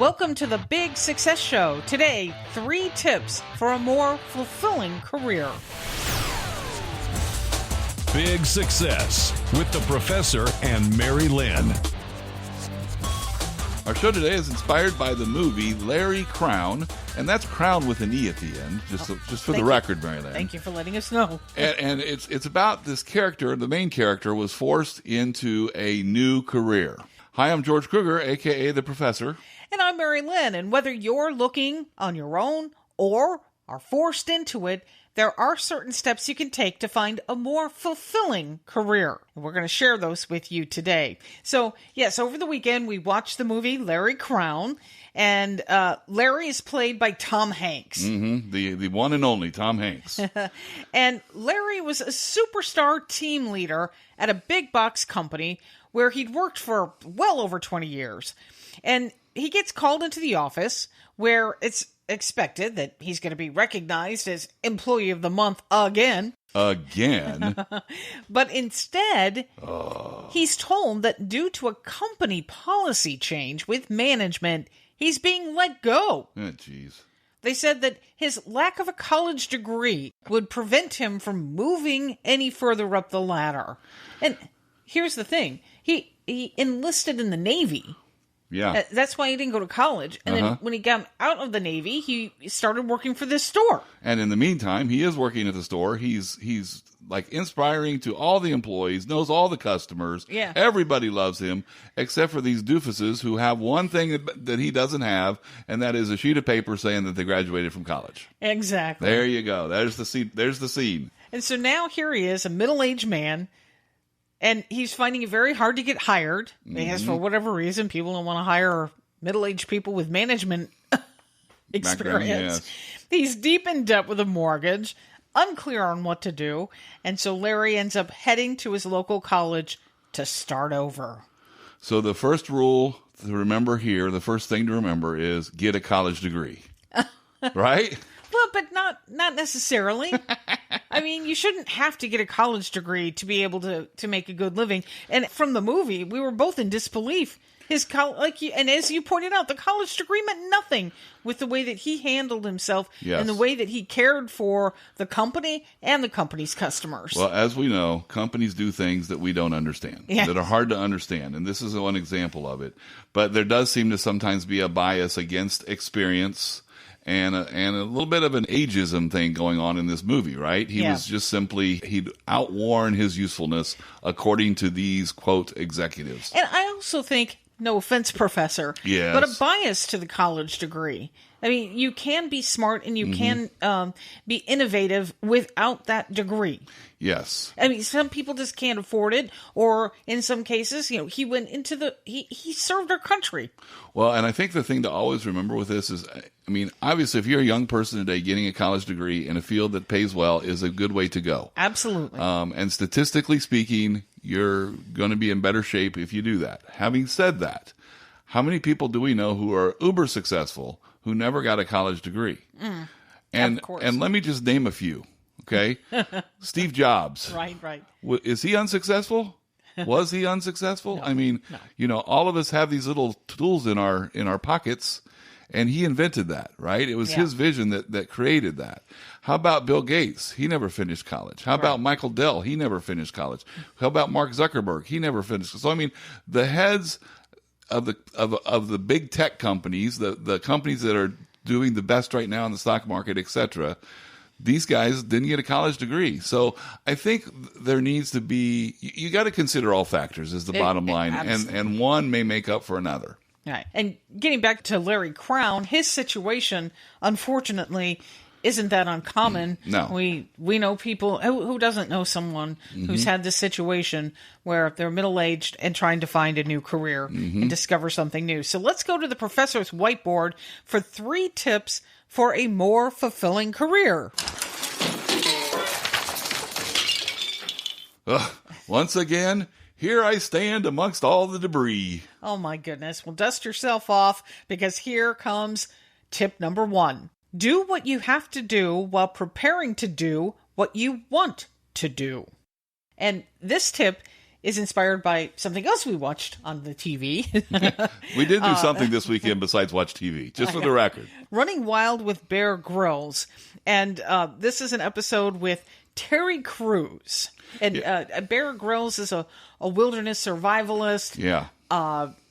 Welcome to the Big Success Show. Today, 3 tips for a more fulfilling career. Big Success with the Professor and Mary-Lynn. Our show today is inspired by the movie Larry Crown, and that's Crown with an E at the end, just for the record, Mary-Lynn. Thank you for letting us know. And it's about this character. The main character was forced into a new career. Hi, I'm George Kruger, a.k.a. the Professor. And I'm Mary-Lynn, and whether you're looking on your own or are forced into it, there are certain steps you can take to find a more fulfilling career. We're going to share those with you today. So, yes, over the weekend, we watched the movie Larry Crown, and Larry is played by Tom Hanks. Mm-hmm. The one and only Tom Hanks. And Larry was a superstar team leader at a big box company where he'd worked for well over 20 years. And he gets called into the office where it's expected that he's going to be recognized as Employee of the Month again. Again? But instead, he's told that due to a company policy change with management, he's being let go. Oh, jeez. They said that his lack of a college degree would prevent him from moving any further up the ladder. And here's the thing. He enlisted in the Navy. Yeah. That's why he didn't go to college. And then when he got out of the Navy, he started working for this store. And in the meantime, he is working at the store. He's like inspiring to all the employees, knows all the customers. Yeah. Everybody loves him, except for these doofuses who have one thing that he doesn't have, and that is a sheet of paper saying that they graduated from college. Exactly. There you go. There's the scene. And so now here he is, a middle-aged man, and he's finding it very hard to get hired. Because for whatever reason, people don't want to hire middle-aged people with management experience. Yes. He's deep in debt with a mortgage, unclear on what to do, and so Larry ends up heading to his local college to start over. So the first rule to remember here, the first thing to remember is get a college degree. Right? Well, but not necessarily. I mean, you shouldn't have to get a college degree to be able to make a good living. And from the movie, we were both in disbelief. And as you pointed out, the college degree meant nothing with the way that he handled himself and the way that he cared for the company and the company's customers. Well, as we know, companies do things that we don't understand, that are hard to understand. And this is one example of it. But there does seem to sometimes be a bias against experience and a little bit of an ageism thing going on in this movie, right? He was just simply, he'd outworn his usefulness according to these, quote, executives. And I also think, no offense, Professor, but a bias to the college degree. I mean, you can be smart and you can be innovative without that degree. Yes. I mean, some people just can't afford it, or in some cases, he went into he served our country. Well, and I think the thing to always remember with this is, I mean, obviously, if you're a young person today, getting a college degree in a field that pays well is a good way to go. Absolutely. And statistically speaking, you're going to be in better shape if you do that. Having said that, how many people do we know who are uber successful who never got a college degree? And let me just name a few. Okay, Steve Jobs. Right. Is he unsuccessful? Was he unsuccessful? No, I mean, all of us have these little tools in our pockets, and he invented that, right? It was his vision that created that. How about Bill Gates? He never finished college. How about Michael Dell? He never finished college. How about Mark Zuckerberg? He never finished. So I mean, the heads of the big tech companies, the companies that are doing the best right now in the stock market, etc., these guys didn't get a college degree. So I think there needs to be, you got to consider all factors is the bottom line. And one may make up for another. Right. And getting back to Larry Crown, his situation, unfortunately, isn't that uncommon. No. We know people, who doesn't know someone who's had this situation where they're middle-aged and trying to find a new career and discover something new. So let's go to the Professor's Whiteboard for 3 tips for a more fulfilling career. Once again, here I stand amongst all the debris. Oh my goodness. Well, dust yourself off because here comes tip number 1. Do what you have to do while preparing to do what you want to do. And this tip is inspired by something else we watched on the TV. We did do something this weekend besides watch TV, just for the record. Running Wild with Bear Grylls. And this is an episode with Terry Crews. And Bear Grylls is a wilderness survivalist. Yeah.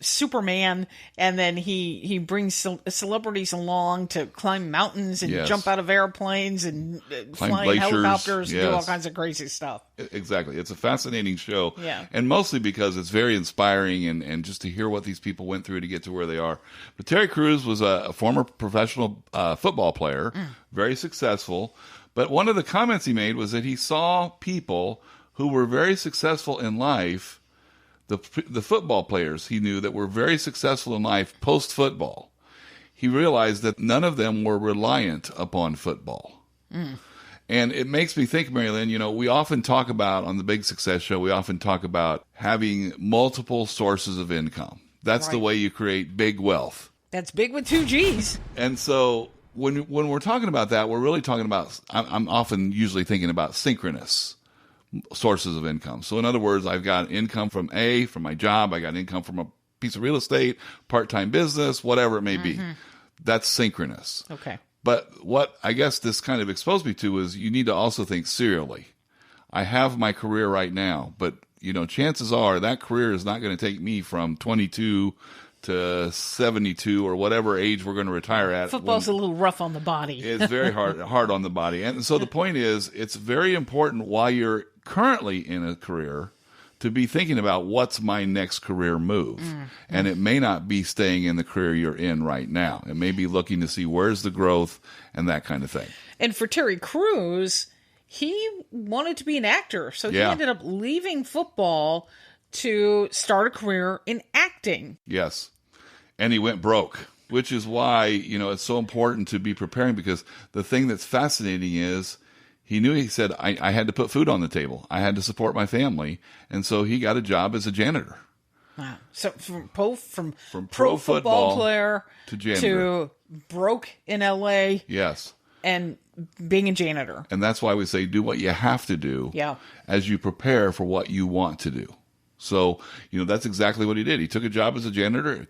Superman, and then he brings celebrities along to climb mountains and jump out of airplanes and fly in helicopters and do all kinds of crazy stuff. Exactly. It's a fascinating show. Yeah. And mostly because it's very inspiring and just to hear what these people went through to get to where they are. But Terry Crews was a former professional football player, very successful. But one of the comments he made was that he saw people who were very successful in life, the football players he knew that were very successful in life post-football. He realized that none of them were reliant upon football. And it makes me think, Mary-Lynn, we often talk about, on the Big Success Show, we often talk about having multiple sources of income. That's the way you create big wealth. That's big with 2 G's. And so when we're talking about that, we're really talking about, I'm often usually thinking about synchronous sources of income. So in other words, I've got income from my job. I got income from a piece of real estate, part-time business, whatever it may be. That's synchronous. Okay. But what I guess this kind of exposed me to is you need to also think serially. I have my career right now, but chances are that career is not going to take me from 22 to 72 or whatever age we're going to retire at. Football's a little rough on the body. It's very hard on the body. And so the point is, it's very important while you're currently in a career to be thinking about what's my next career move. And it may not be staying in the career you're in right now. It may be looking to see where's the growth and that kind of thing. And for Terry Crews, he wanted to be an actor. So he ended up leaving football to start a career in acting. Yes. And he went broke, which is why, it's so important to be preparing, because the thing that's fascinating is he said, I had to put food on the table. I had to support my family. And so he got a job as a janitor. Wow. So from pro football player to janitor. To broke in LA. Yes. And being a janitor. And that's why we say do what you have to do as you prepare for what you want to do. So, that's exactly what he did. He took a job as a janitor,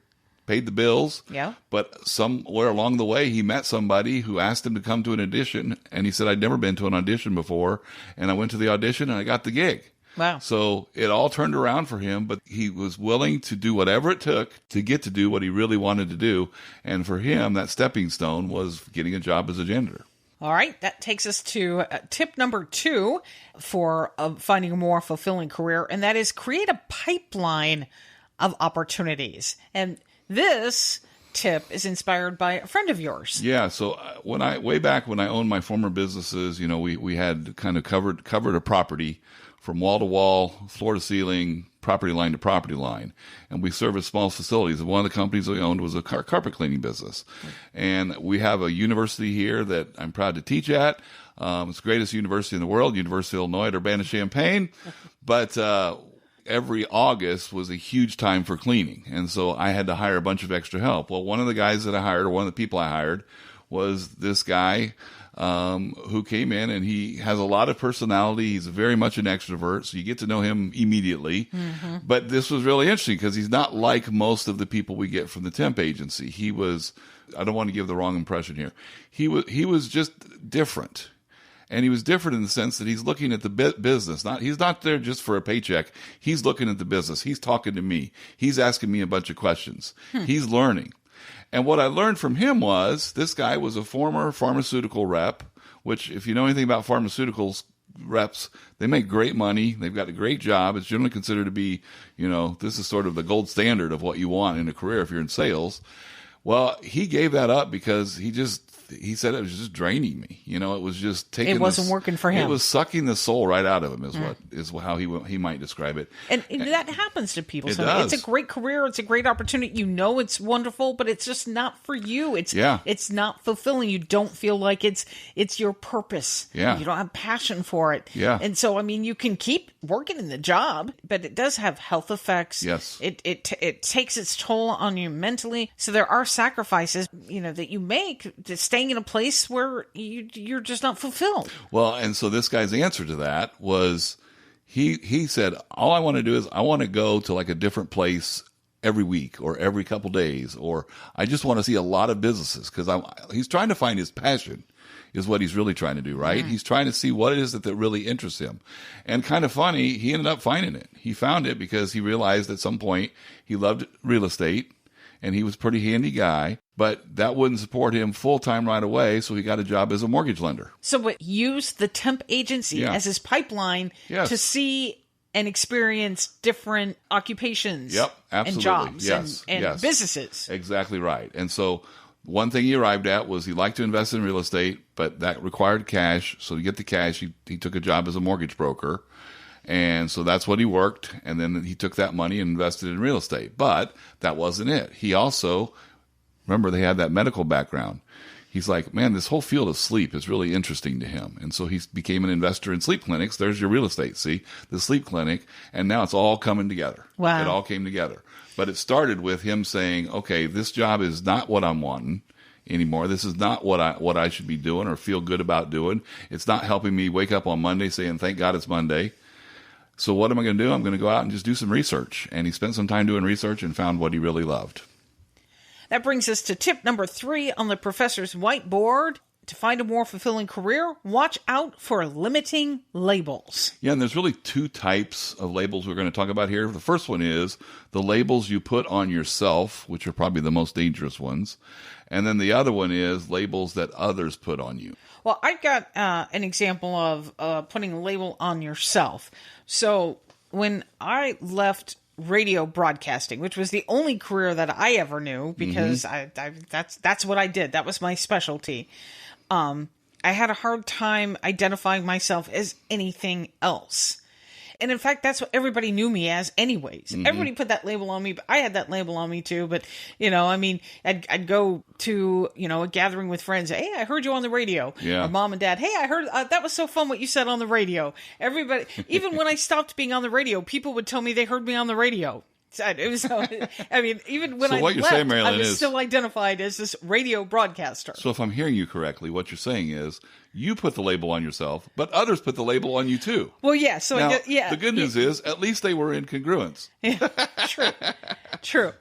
paid the bills. Yeah. But somewhere along the way, he met somebody who asked him to come to an audition. And he said, I'd never been to an audition before. And I went to the audition and I got the gig. Wow. So it all turned around for him, but he was willing to do whatever it took to get to do what he really wanted to do. And for him, that stepping stone was getting a job as a janitor. All right, that takes us to tip number 2 for finding a more fulfilling career, and that is create a pipeline of opportunities. And this tip is inspired by a friend of yours. Yeah, so way back when I owned my former businesses, we had kind of covered a property from wall to wall, floor to ceiling, property line to property line. And we serviced small facilities. And one of the companies we owned was a carpet cleaning business. And we have a university here that I'm proud to teach at. It's the greatest university in the world, University of Illinois at Urbana-Champaign. But every August was a huge time for cleaning. And so I had to hire a bunch of extra help. Well, one of the guys that I hired, or one of the people I hired, was this guy who came in, and he has a lot of personality. He's very much an extrovert, so you get to know him immediately. But this was really interesting because he's not like most of the people we get from the temp agency. He was, I don't want to give the wrong impression here. He was just different. And he was different in the sense that he's looking at the business. He's not there just for a paycheck. He's looking at the business. He's talking to me. He's asking me a bunch of questions. He's learning. And what I learned from him was this guy was a former pharmaceutical rep, which if you know anything about pharmaceuticals reps, they make great money. They've got a great job. It's generally considered to be, this is sort of the gold standard of what you want in a career if you're in sales. Well, he gave that up because he said it was just draining me. It was just taking. It wasn't working for him. It was sucking the soul right out of him. Is how he might describe it. And that happens to people. It does. It's a great career. It's a great opportunity. It's wonderful, but it's just not for you. It's not fulfilling. You don't feel like it's your purpose. Yeah. You don't have passion for it. Yeah. And so you can keep working in the job, but it does have health effects. Yes. It takes its toll on you mentally. So there are sacrifices that you make to staying in a place where you're just not fulfilled. Well, and so this guy's answer to that was He said, all I want to do is I want to go to like a different place every week or every couple days, or I just want to see a lot of businesses, because he's trying to find his passion is what he's really trying to do, right? He's trying to see what it is that really interests him. And kind of funny, he ended up finding it. He found it because he realized at some point he loved real estate and he was a pretty handy guy, but that wouldn't support him full-time right away, so he got a job as a mortgage lender. So what, used the temp agency as his pipeline to see and experience different occupations absolutely. and jobs and businesses. Exactly right. And so one thing he arrived at was he liked to invest in real estate, but that required cash. So to get the cash, he took a job as a mortgage broker. And so that's what he worked. And then he took that money and invested in real estate. But that wasn't it. He also, remember, they had that medical background. He's like, man, this whole field of sleep is really interesting to him. And so he became an investor in sleep clinics. There's your real estate, see, the sleep clinic. And now it's all coming together. Wow. It all came together. But it started with him saying, okay, this job is not what I'm wanting anymore. This is not what I should be doing or feel good about doing. It's not helping me wake up on Monday saying, thank God it's Monday. So what am I going to do? I'm going to go out and just do some research. And he spent some time doing research and found what he really loved. That brings us to tip number 3 on the professor's whiteboard. To find a more fulfilling career, watch out for limiting labels. Yeah, and there's really 2 types of labels we're going to talk about here. The first one is the labels you put on yourself, which are probably the most dangerous ones. And then the other one is labels that others put on you. Well, I've got an example of putting a label on yourself. So when I left radio broadcasting, which was the only career that I ever knew, because that's what I did. That was my specialty. I had a hard time identifying myself as anything else. And in fact, that's what everybody knew me as anyways. Everybody put that label on me, but I had that label on me too. But, I mean, I'd go to, a gathering with friends. Hey, I heard you on the radio. Yeah. Or mom and dad, hey, I heard, that was so fun what you said on the radio. Everybody, even when I stopped being on the radio, people would tell me they heard me on the radio. It was, I mean, even when so I what you're left, saying, Mary-Lynn, I was is still identified as this radio broadcaster. So if I'm hearing you correctly, what you're saying is you put the label on yourself, but others put the label on you too. Well, yeah. So now, the good news is at least they were in congruence. Yeah, true.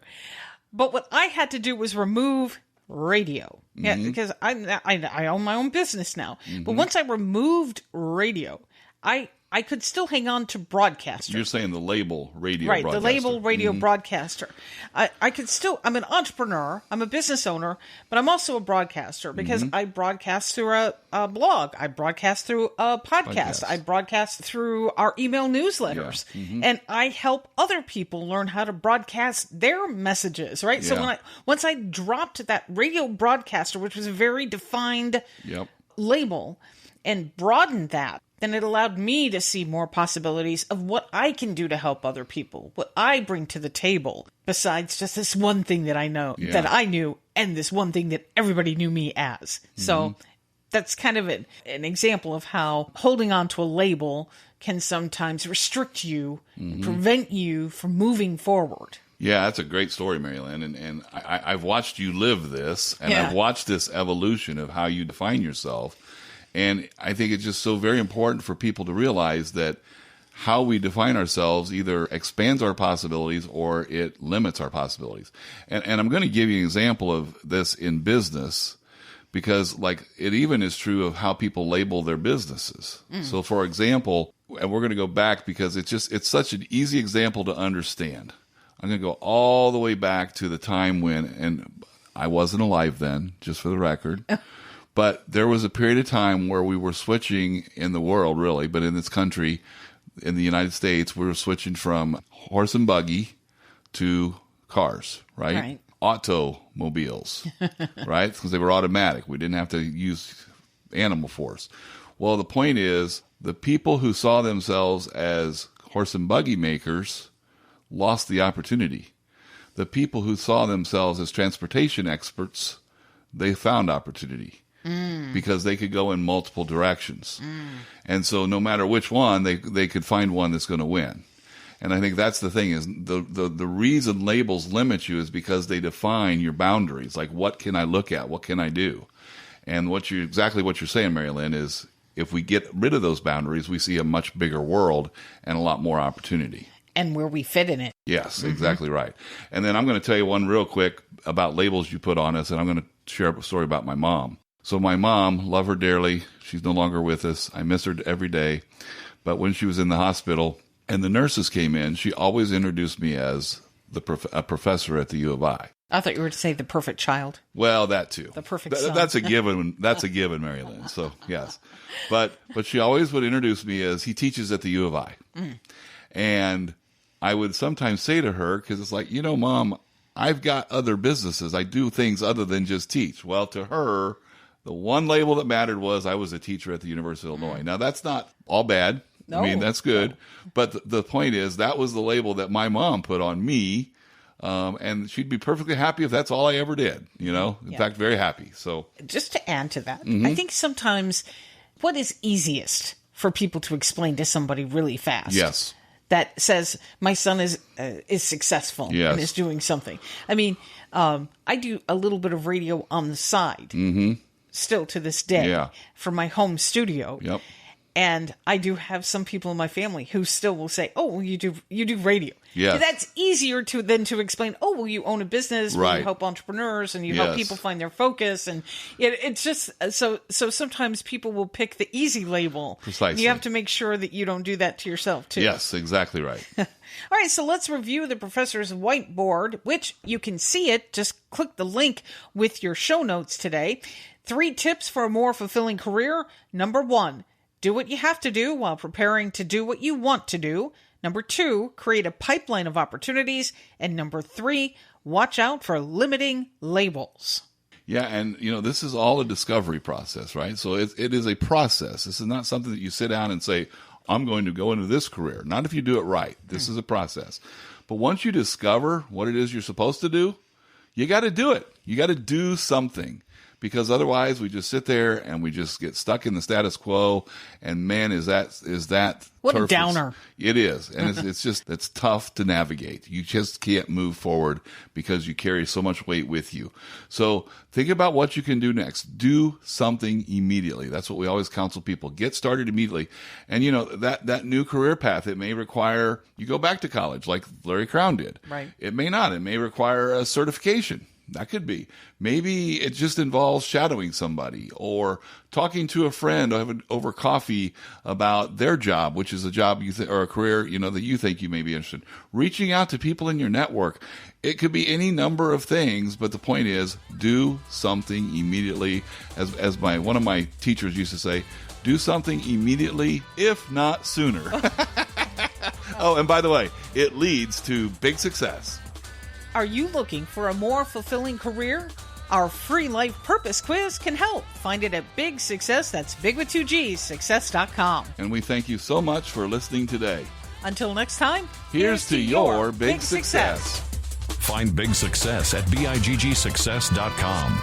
But what I had to do was remove radio. Yeah, because I own my own business now. But once I removed radio, I could still hang on to broadcaster. You're saying the label radio right, broadcaster. The label radio broadcaster. I could still, I'm an entrepreneur, I'm a business owner, but I'm also a broadcaster because I broadcast through a blog, I broadcast through a podcast, I broadcast through our email newsletters, and I help other people learn how to broadcast their messages, right? Yeah. So once I dropped that radio broadcaster, which was a very defined label, and broadened that, then it allowed me to see more possibilities of what I can do to help other people, what I bring to the table, besides just this one thing that I know, that I knew, and this one thing that everybody knew me as. So that's kind of an example of how holding on to a label can sometimes restrict you, and prevent you from moving forward. Yeah, that's a great story, Mary-Lynn. And I've watched you live this, and I've watched this evolution of how you define yourself. And I think it's just so very important for people to realize that how we define ourselves either expands our possibilities or it limits our possibilities. And I'm going to give you an example of this in business because, like, it even is true of how people label their businesses. So, for example, and we're going to go back because it's such an easy example to understand. I'm going to go all the way back to the time when, and I wasn't alive then, just for the record. But there was a period of time where we were switching in the world, really, but in this country, in the United States, we were switching from horse and buggy to cars, right? Automobiles, right? Because they were automatic. We didn't have to use animal force. Well, the point is, the people who saw themselves as horse and buggy makers lost the opportunity. The people who saw themselves as transportation experts, they found opportunity. Because they could go in multiple directions. And so no matter which one, they could find one that's going to win. And I think that's the thing is the reason labels limit you is because they define your boundaries. Like, what can I look at? What can I do? And exactly what you're saying, Mary-Lynn, is if we get rid of those boundaries, we see a much bigger world and a lot more opportunity. And where we fit in it. Yes, exactly right. And then I'm going to tell you one real quick about labels you put on us, and I'm going to share a story about my mom. So my mom, love her dearly. She's no longer with us. I miss her every day. But when she was in the hospital and the nurses came in, she always introduced me as a professor at the U of I. I thought you were to say the perfect child. Well, that too. The perfect son. That's a given. That's a given, Mary-Lynn. So yes, but she always would introduce me as he teaches at the U of I, and I would sometimes say to her, because it's like, Mom, I've got other businesses. I do things other than just teach. Well, to her, the one label that mattered was I was a teacher at the University of Illinois. Now that's not all bad. No. I mean, that's good. No. But the point is, that was the label that my mom put on me. And she'd be perfectly happy if that's all I ever did, in fact, very happy. So just to add to that, I think sometimes what is easiest for people to explain to somebody really fast. Yes. That says my son is successful and is doing something. I mean, I do a little bit of radio on the side still to this day for my home studio. Yep. And I do have some people in my family who still will say, "Oh, well, you do radio." Yeah, that's easier to explain. Oh, well, you own a business, where you help entrepreneurs, and you help people find their focus, and it's just so. Sometimes people will pick the easy label. Precisely, you have to make sure that you don't do that to yourself too. Yes, exactly right. All right, so let's review the professor's whiteboard, which you can see it. Just click the link with your show notes today. 3 tips for a more fulfilling career. Number 1. Do what you have to do while preparing to do what you want to do. Number 2, create a pipeline of opportunities. And number 3, watch out for limiting labels. Yeah, and this is all a discovery process, right? So it is a process. This is not something that you sit down and say, I'm going to go into this career. Not if you do it right. This is a process. But once you discover what it is you're supposed to do, you got to do it. You got to do something. Because otherwise we just sit there and we just get stuck in the status quo. And man, is that what turf a downer. It is. And it's tough to navigate. You just can't move forward because you carry so much weight with you. So think about what you can do next. Do something immediately. That's what we always counsel people. Get started immediately. And that new career path, it may require you go back to college like Larry Crown did. Right. It may not. It may require a certification. That could be. Maybe it just involves shadowing somebody or talking to a friend over coffee about their job, which is a job or a career, that you think you may be interested in. Reaching out to people in your network. It could be any number of things, but the point is do something immediately. As one of my teachers used to say, do something immediately, if not sooner. Oh, and by the way, it leads to big success. Are you looking for a more fulfilling career? Our free life purpose quiz can help. Find it at Big Success, that's big with 2 G's, success.com. And we thank you so much for listening today. Until next time, here's to your big success. Find big success at biggsuccess.com.